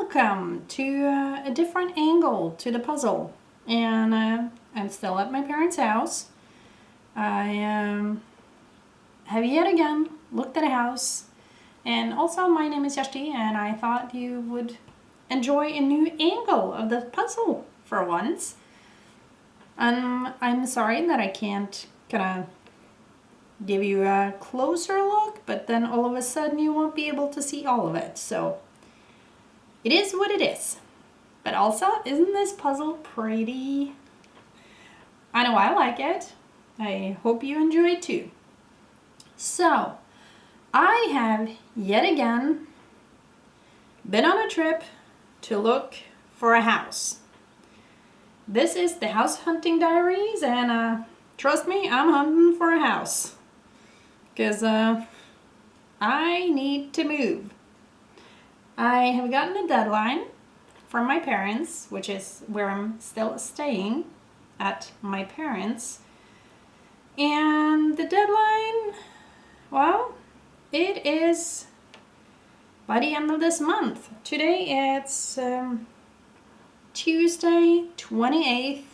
welcome to a different angle to the puzzle. And I'm still at my parents' house. I have yet again looked at a house. And also, my name is Kjersti, and I thought you would enjoy a new angle of the puzzle for once. I'm sorry that I can't kind of give you a closer look, but then all of a sudden you won't be able to see all of it. So it is what it is. But also, isn't this puzzle pretty? I know I like it. I hope you enjoy it too. So, I have yet again been on a trip to look for a house. This is the House Hunting Diaries, and trust me, I'm hunting for a house. Because I need to move. I have gotten a deadline from my parents, which is where I'm still staying at my parents. And the deadline, well, it is by the end of this month. Today it's Tuesday, 28th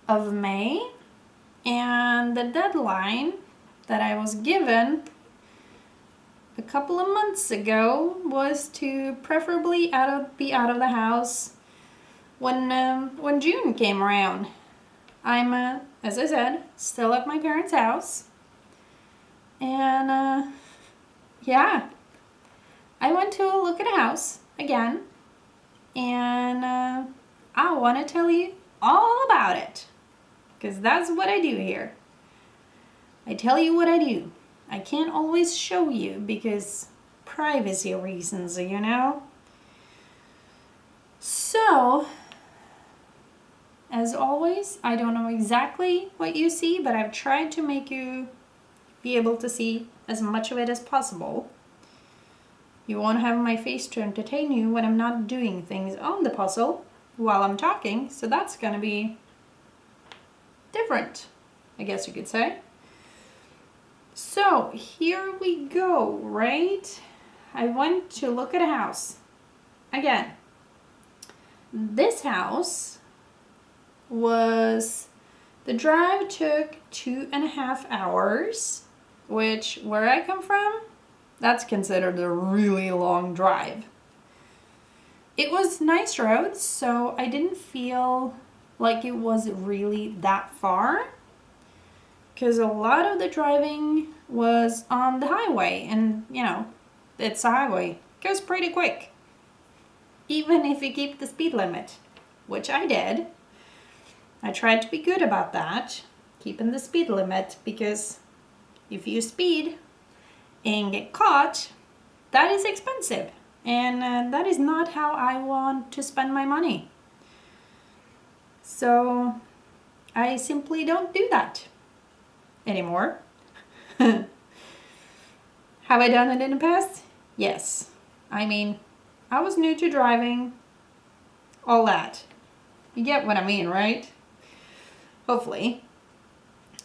of May. And the deadline that I was given a couple of months ago was to preferably be out of the house when June came around. I'm, as I said, still at my parents' house. And, yeah, I went to look at a house again. And I want to tell you all about it. Because that's what I do here. I tell you what I do. I can't always show you because privacy reasons, you know. So, as always, I don't know exactly what you see, but I've tried to make you be able to see as much of it as possible. You won't have my face to entertain you when I'm not doing things on the puzzle while I'm talking, so that's gonna be different, I guess you could say. So here we go, right? I went to look at a house. Again, this house the drive took 2.5 hours, which where I come from, that's considered a really long drive. It was nice roads, so I didn't feel like it was really that far. Because a lot of the driving was on the highway, and you know, it's a highway. It goes pretty quick. Even if you keep the speed limit, which I did. I tried to be good about that, keeping the speed limit, because if you speed and get caught, that is expensive. And that is not how I want to spend my money. So I simply don't do that anymore. Have I done it in the past? Yes. I mean, I was new to driving, all that. You get what I mean, right? Hopefully.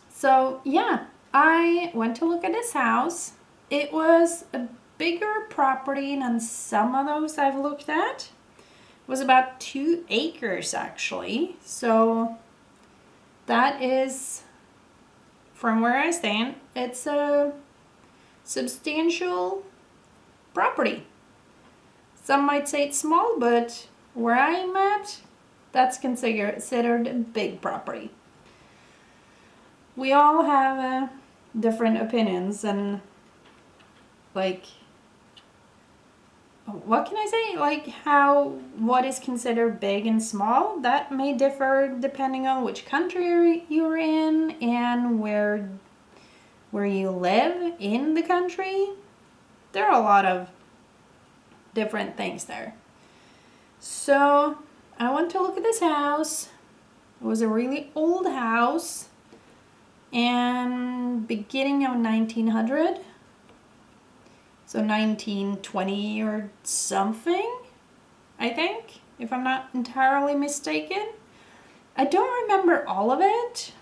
So yeah, I went to look at this house. It was a bigger property than some of those I've looked at. It was about 2 acres actually. So that is, from where I stand, it's a substantial property. Some might say it's small, but where I'm at, that's considered a big property. We all have different opinions, and like, what can I say? Like what is considered big and small, that may differ depending on which country you're in and where you live in the country. There are a lot of different things there. So I went to look at this house. It was a really old house, and beginning of 1900. So 1920 or something, I think, if I'm not entirely mistaken. I don't remember all of it,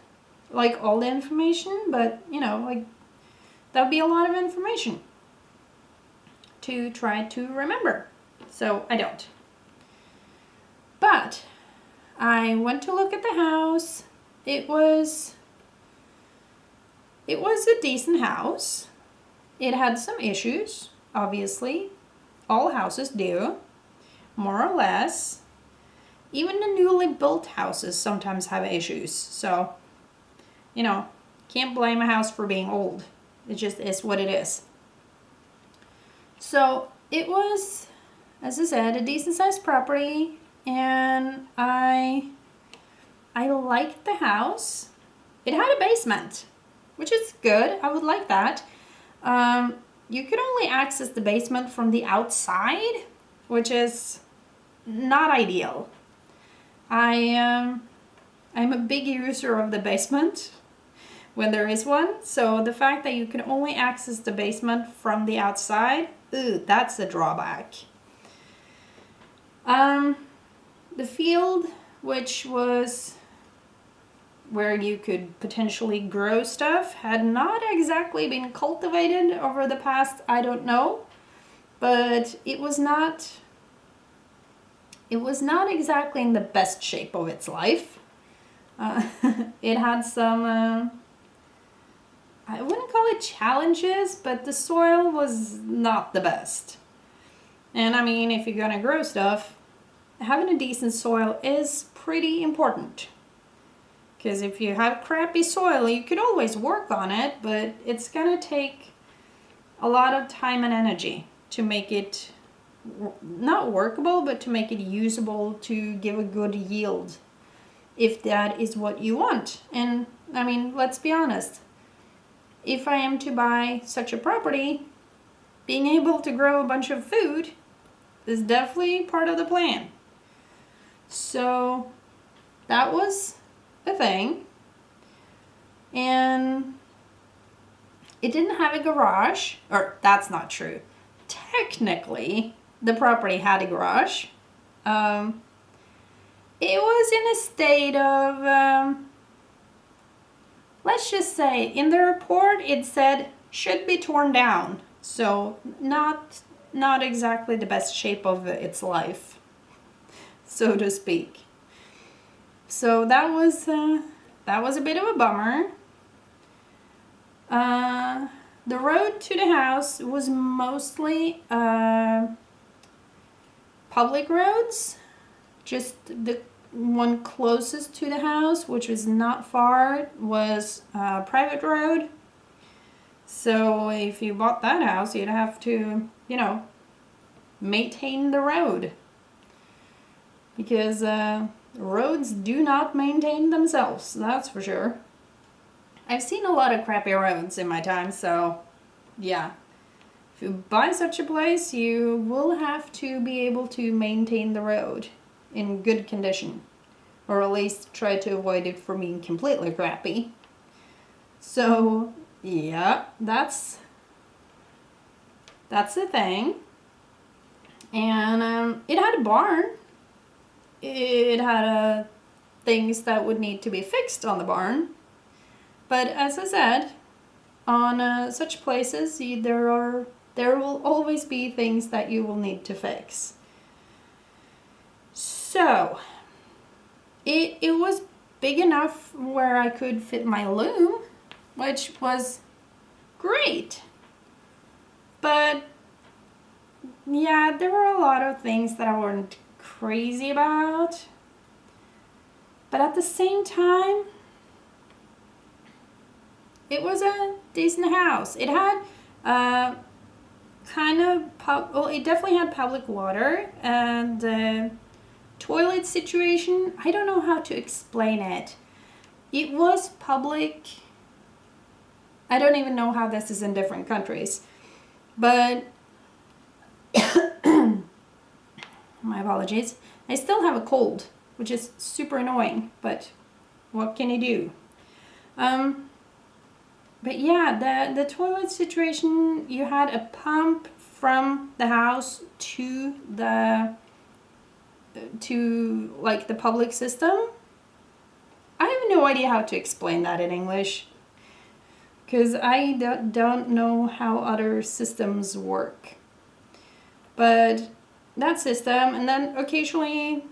like all the information, but you know, like that would be a lot of information to try to remember. So I don't. But I went to look at the house. It was a decent house. It had some issues, obviously. All houses do, more or less. Even the newly built houses sometimes have issues. So, can't blame a house for being old. It just is what it is. So it was, as I said, a decent sized property, and I liked the house. It had a basement, which is good. I would like that. You could only access the basement from the outside, which is not ideal. I'm a big user of the basement when there is one, so the fact that you can only access the basement from the outside, that's a drawback. The field, which was where you could potentially grow stuff, had not exactly been cultivated over the past, I don't know, but it was not exactly in the best shape of its life. It had some, I wouldn't call it challenges, but the soil was not the best. And I mean, if you're gonna grow stuff, having a decent soil is pretty important. Because if you have crappy soil, you could always work on it, but it's gonna take a lot of time and energy to make it not workable, but to make it usable, to give a good yield, if that is what you want. And I mean, let's be honest, if I am to buy such a property, being able to grow a bunch of food is definitely part of the plan. So that was a thing. And it didn't have a garage, or that's not true. Technically, the property had a garage. It was in a state of, let's just say, in the report it said should be torn down. So not exactly the best shape of its life, so to speak. So that was a bit of a bummer. The road to the house was mostly public roads. Just the one closest to the house, which was not far, was a private road. So if you bought that house, you'd have to, maintain the road. Because roads do not maintain themselves, that's for sure. I've seen a lot of crappy roads in my time, so yeah. If you buy such a place, you will have to be able to maintain the road in good condition, or at least try to avoid it from being completely crappy. So yeah, that's the thing. And it had a barn. It had things that would need to be fixed on the barn. But as I said, on such places, there will always be things that you will need to fix. So it was big enough where I could fit my loom, which was great. But yeah, there were a lot of things that I wasn't crazy about. But at the same time, it was a decent house. It had it definitely had public water, and the toilet situation, I don't know how to explain it. It was public. I don't even know how this is in different countries. But my apologies. I still have a cold, which is super annoying, but what can you do? But yeah, the toilet situation, you had a pump from the house to like the public system. I have no idea how to explain that in English, because I don't know how other systems work. But that system, and then occasionally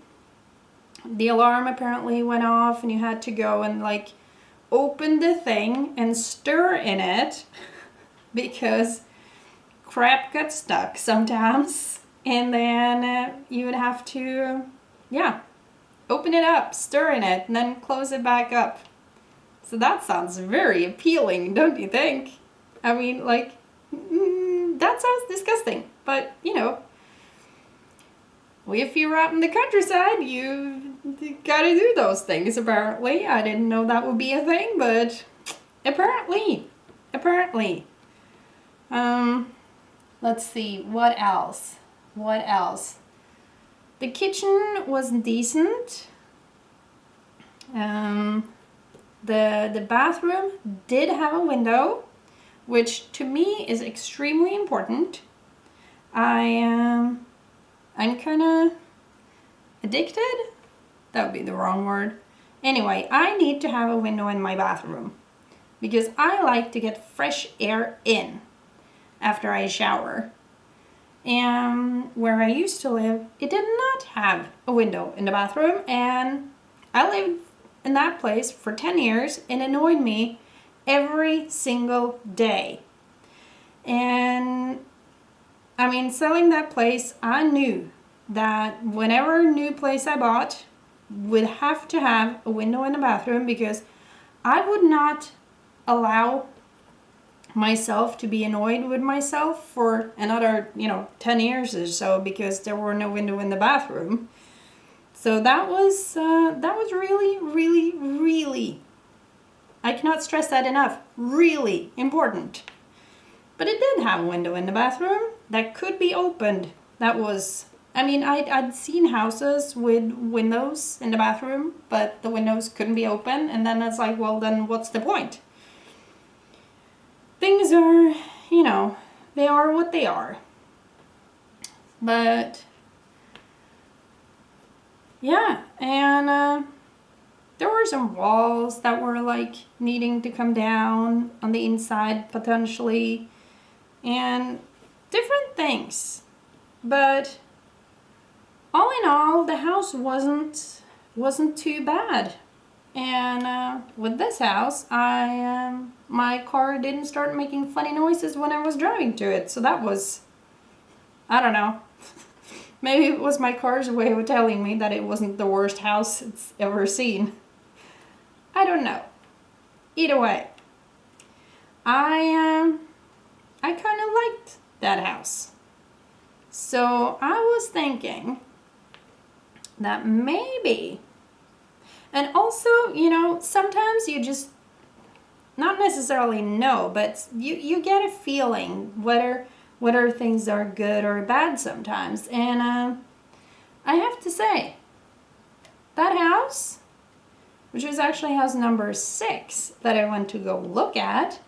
the alarm apparently went off and you had to go and like open the thing and stir in it because crap got stuck sometimes. And then you would have to, open it up, stir in it, and then close it back up. So that sounds very appealing, don't you think? I mean, like, that sounds disgusting. But, if you're out in the countryside, you gotta do those things, apparently. I didn't know that would be a thing, but apparently. Let's see, what else? The kitchen was decent. The bathroom did have a window, which to me is extremely important. I'm kind of addicted. That would be the wrong word. Anyway, I need to have a window in my bathroom because I like to get fresh air in after I shower. And where I used to live, it did not have a window in the bathroom, and I lived in that place for 10 years and it annoyed me every single day. And I mean, selling that place, I knew that whenever new place I bought would have to have a window in the bathroom because I would not allow myself to be annoyed with myself for another 10 years or so because there were no window in the bathroom. So that was really, I cannot stress that enough, really important. But it did have a window in the bathroom that could be opened. That was, I'd seen houses with windows in the bathroom, but the windows couldn't be open, and then it's like, well, then what's the point? Things are, they are what they are. But, yeah, and there were some walls that were like needing to come down on the inside potentially, and different things. But all in all, the house wasn't too bad. And with this house, my car didn't start making funny noises when I was driving to it. So that was, I don't know. Maybe it was my car's way of telling me that it wasn't the worst house it's ever seen. I don't know. Either way, I kind of liked that house. So I was thinking that maybe, and also, sometimes you just, not necessarily know, but you get a feeling whether things are good or bad sometimes. And I have to say, that house, which was actually house number 6 that I went to go look at,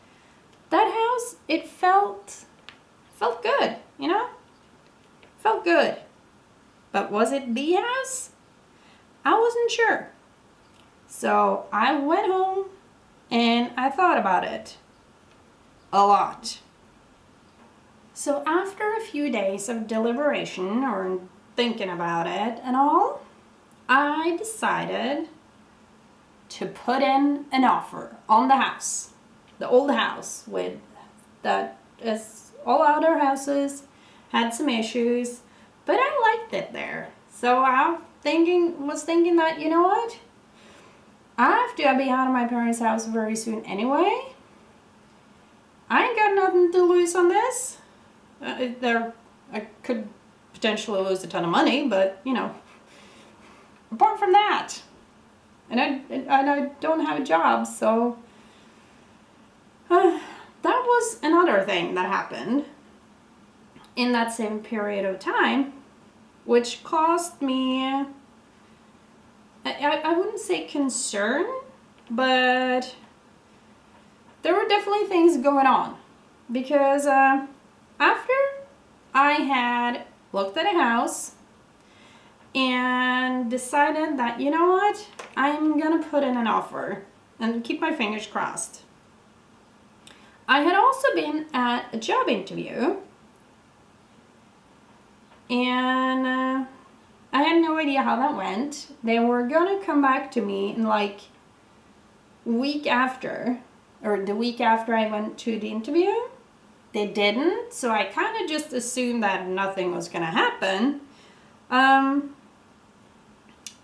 that house, it felt good, Felt good. But was it the house? I wasn't sure. So I went home and I thought about it a lot. So after a few days of deliberation or thinking about it and all, I decided to put in an offer on the house. The old house with that, as all other houses had some issues, but I liked it there. So I was thinking that, you know what? I have to be out of my parents' house very soon anyway. I ain't got nothing to lose on this. I could potentially lose a ton of money, but apart from that, and I don't have a job, so that was another thing that happened in that same period of time, which caused me, I wouldn't say concern, but there were definitely things going on. Because after I had looked at a house and decided that, you know what, I'm gonna put in an offer and keep my fingers crossed. I had also been at a job interview And I had no idea how that went. They were gonna come back to me in like week after, or the week after I went to the interview. They didn't, so I kind of just assumed that nothing was gonna happen.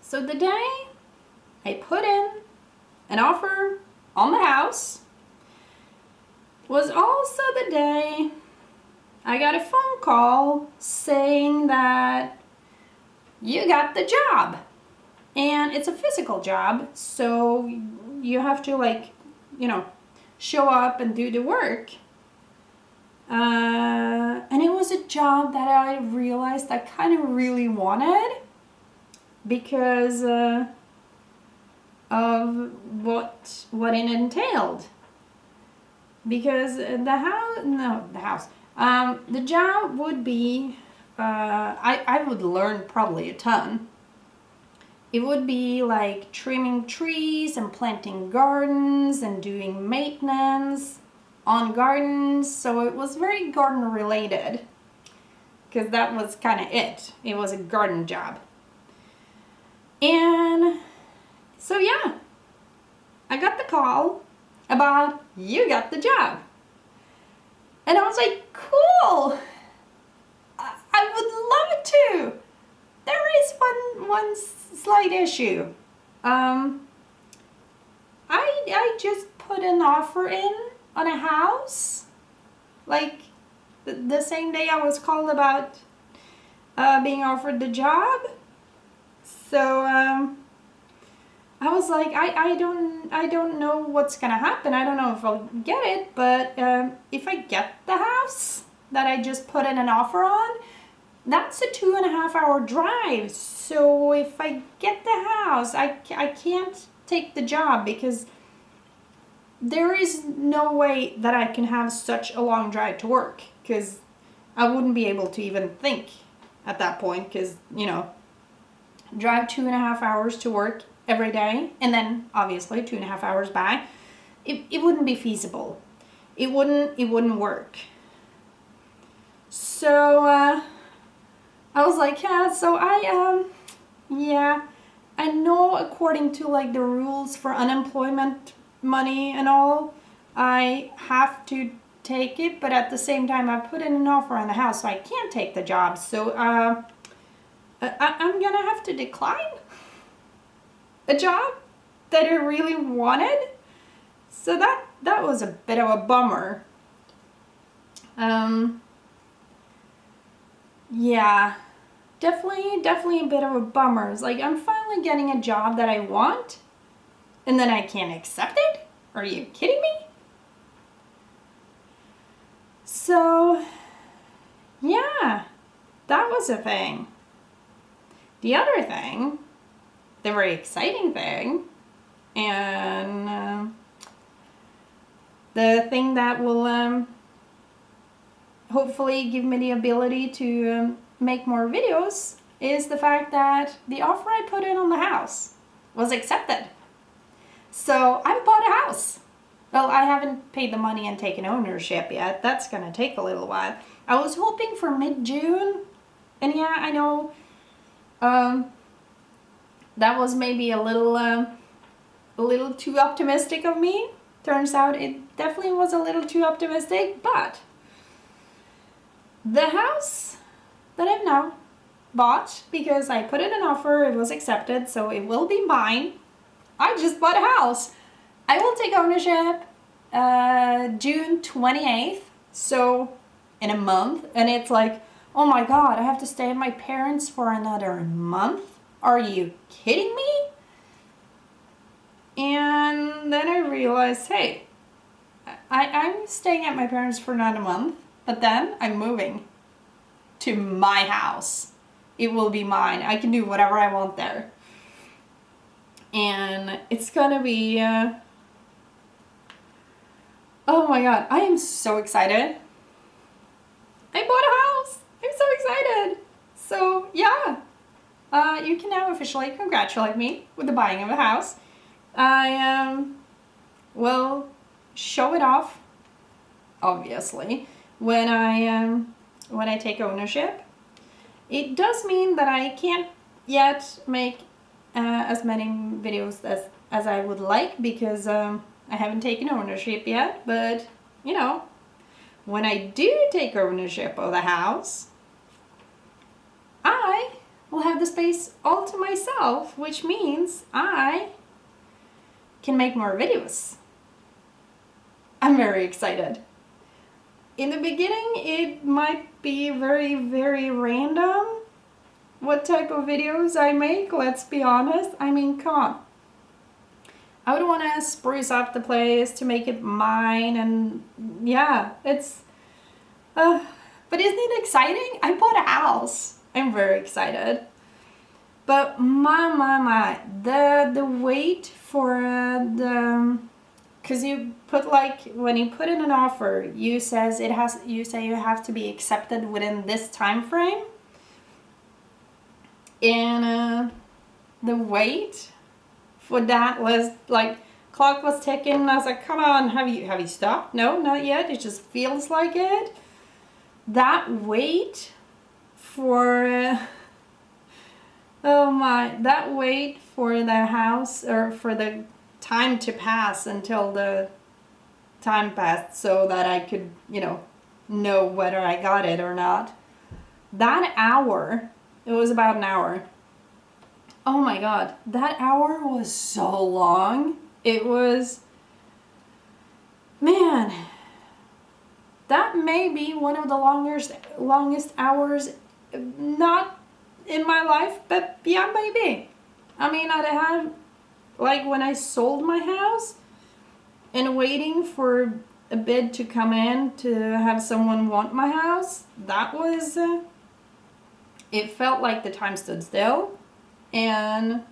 So the day I put in an offer on the house was also the day I got a phone call saying that you got the job. And it's a physical job, so you have to like, show up and do the work. And it was a job that I realized I kind of really wanted because of what it entailed. Because the job would be, I would learn probably a ton. It would be like trimming trees and planting gardens and doing maintenance on gardens. So it was very garden related because that was kind of it. It was a garden job. And so yeah, I got the call about you got the job. And I was like, cool, I would love to. There is one slight issue. I just put an offer in on a house, like the same day I was called about being offered the job. So I was like, I don't know what's gonna happen. I don't know if I'll get it, but if I get the house that I just put in an offer on, that's a 2.5 hour drive. So if I get the house, I can't take the job because there is no way that I can have such a long drive to work, because I wouldn't be able to even think at that point, because, drive 2.5 hours to work every day and then obviously 2.5 hours back. It wouldn't be feasible. It wouldn't work. So I was like, yeah, so I know according to like the rules for unemployment money and all, I have to take it, but at the same time I put in an offer on the house, so I can't take the job. So I'm gonna have to decline a job that I really wanted. So that was a bit of a bummer. Yeah, definitely a bit of a bummer. It's like I'm finally getting a job that I want, and then I can't accept it? Are you kidding me? So, yeah, that was a thing. The other thing, the very exciting thing, and the thing that will hopefully give me the ability to make more videos, is the fact that the offer I put in on the house was accepted. So I bought a house. Well, I haven't paid the money and taken ownership yet. That's gonna take a little while. I was hoping for mid-June, and yeah, I know that was maybe a little too optimistic of me. Turns out it definitely was a little too optimistic, but the house that I've now bought, because I put in an offer, it was accepted, so it will be mine. I just bought a house. I will take ownership June 28th, so in a month. And it's like, oh my god, I have to stay at my parents for another month? Are you kidding me? And then I realized, hey, I'm staying at my parents for another month, but then I'm moving to my house. It will be mine. I can do whatever I want there. And it's gonna be, oh my god, I am so excited. I bought a house. I'm so excited. So yeah, you can now officially congratulate me with the buying of a house. I will show it off, obviously, when I take ownership. It does mean that I can't yet make as many videos as I would like because I haven't taken ownership yet, but you know, when I do take ownership of the house, I will have the space all to myself, which means I can make more videos. I'm very excited. In the beginning, it might be very, very random what type of videos I make, let's be honest. I mean, come on. I would want to spruce up the place to make it mine, and yeah, it's... but isn't it exciting? I bought a house. I'm very excited. But my, the wait for the... Because you put like, when you put in an offer, you say you have to be accepted within this time frame. And the wait for that was like, clock was ticking, and I was like, come on, have you stopped? No, not yet. It just feels like it. That wait for that wait for the house, or for the time to pass until the time passed so that I could, know whether I got it or not. That hour, it was about an hour. Oh my God, that hour was so long. It was, man, that may be one of the longest hours, not in my life, but yeah, maybe. I mean, I had, like when I sold my house and waiting for a bid to come in to have someone want my house, that was, it felt like the time stood still. And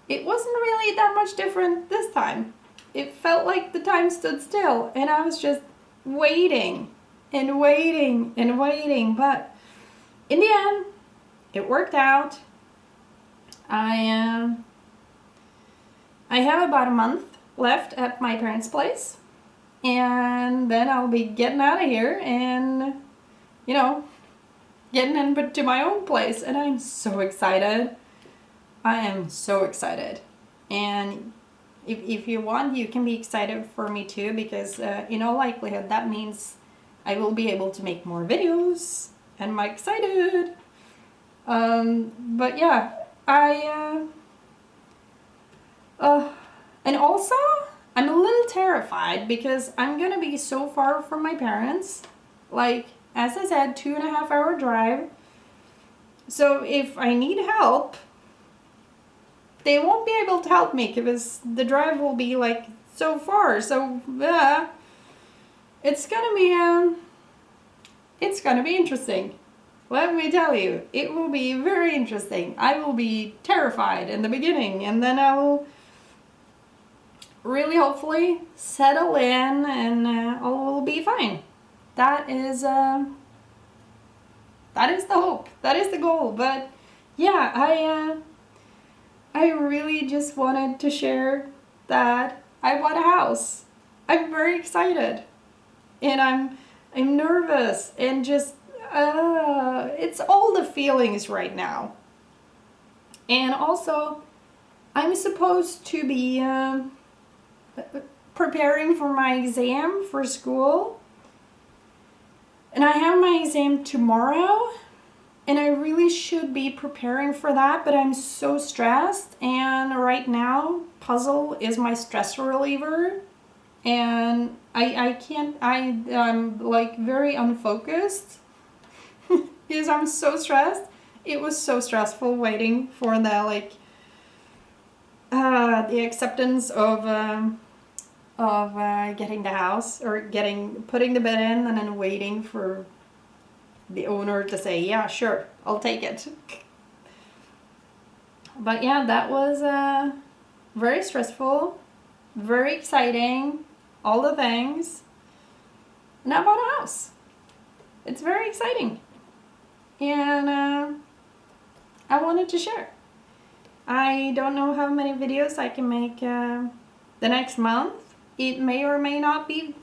it wasn't really that much different this time. It felt like the time stood still, and I was just waiting and waiting and waiting. But in the end, it worked out. I have about a month left at my parents' place, and then I'll be getting out of here and, getting into my own place, and I'm so excited. I am so excited. And if you want, you can be excited for me too, because in all likelihood that means I will be able to make more videos, and I'm excited. But yeah, and also I'm a little terrified because I'm gonna be so far from my parents. Like, as I said, 2.5 hour drive. So if I need help, they won't be able to help me because the drive will be like so far. So it's gonna be interesting. Let me tell you, it will be very interesting. I will be terrified in the beginning, and then I will really hopefully settle in, and all will be fine. That is the hope. That is the goal. But yeah, I really just wanted to share that I bought a house. I'm very excited, and I'm nervous, and just it's all the feelings right now. And also, I'm supposed to be preparing for my exam for school, and I have my exam tomorrow. And I really should be preparing for that, but I'm so stressed. And right now, puzzle is my stress reliever. And I'm like very unfocused because I'm so stressed. It was so stressful waiting for the acceptance of getting the house, or putting the bid in, and then waiting for the owner to say, yeah, sure, I'll take it. But yeah, that was very stressful, very exciting, all the things. And I bought a house. It's very exciting. And I wanted to share. I don't know how many videos I can make the next month. It may or may not be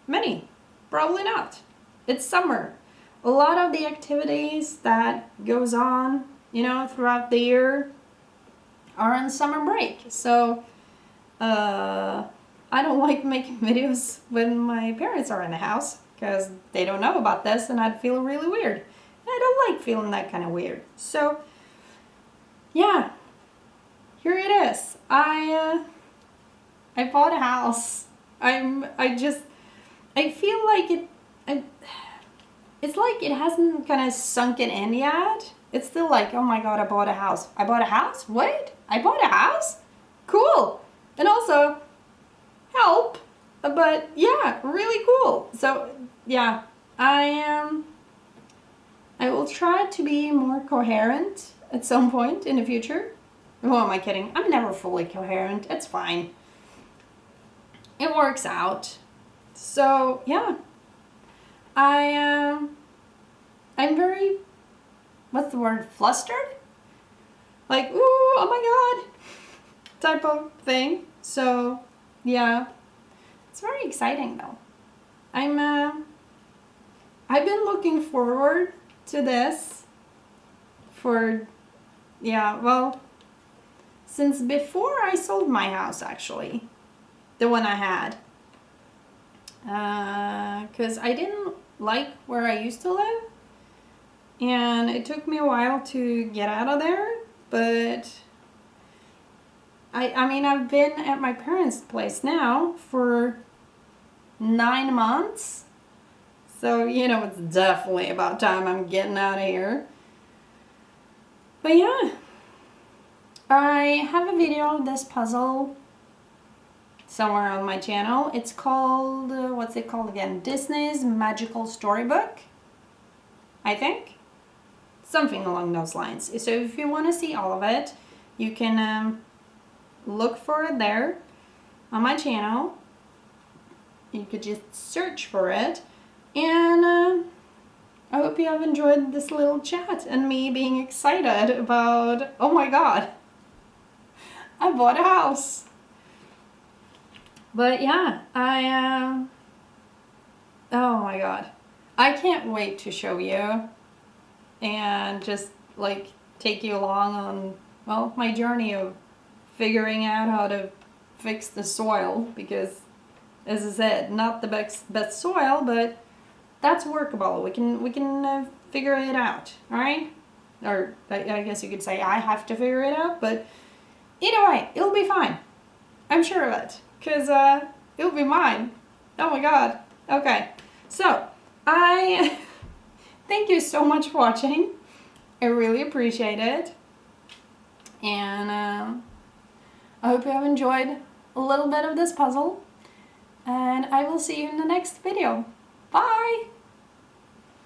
many. Probably not. It's summer. a lot of the activities that goes on, you know, throughout the year are on summer break. So I don't like making videos when my parents are in the house because they don't know about this and I'd feel really weird. I don't like feeling that kind of weird. So yeah, here it is. I bought a house. I feel like it's like it hasn't kind of sunken in yet. It's still like, oh my god, I bought a house. I bought a house? Wait, I bought a house? Cool. And also, help. But yeah, really cool. So yeah, I will try to be more coherent at some point in the future. Who am I kidding? I'm never fully coherent. It's fine. It works out. So yeah, I'm very, what's the word, flustered? Like, ooh, oh my god, type of thing. So yeah, it's very exciting though. I've been looking forward to this for, yeah, well, since before I sold my house, actually, the one I had, because I didn't like where I used to live, and it took me a while to get out of there, but I mean, I've been at my parents' place now for 9 months, so, you know, it's definitely about time I'm getting out of here. But yeah, I have a video of this puzzle somewhere on my channel. It's called, what's it called again? Disney's Magical Storybook, I think. Something along those lines. So if you want to see all of it, you can look for it there on my channel. You could just search for it. And I hope you have enjoyed this little chat and me being excited about, oh my god, I bought a house. But yeah, oh my god, I can't wait to show you and just like take you along on, well, my journey of figuring out how to fix the soil, because as I said, not the best soil, but that's workable. We can figure it out, all right? Or I guess you could say I have to figure it out, but either way, it'll be fine. I'm sure of it, because it'll be mine. Oh my god. Okay, so I thank you so much for watching. I really appreciate it. And I hope you have enjoyed a little bit of this puzzle. And I will see you in the next video. Bye!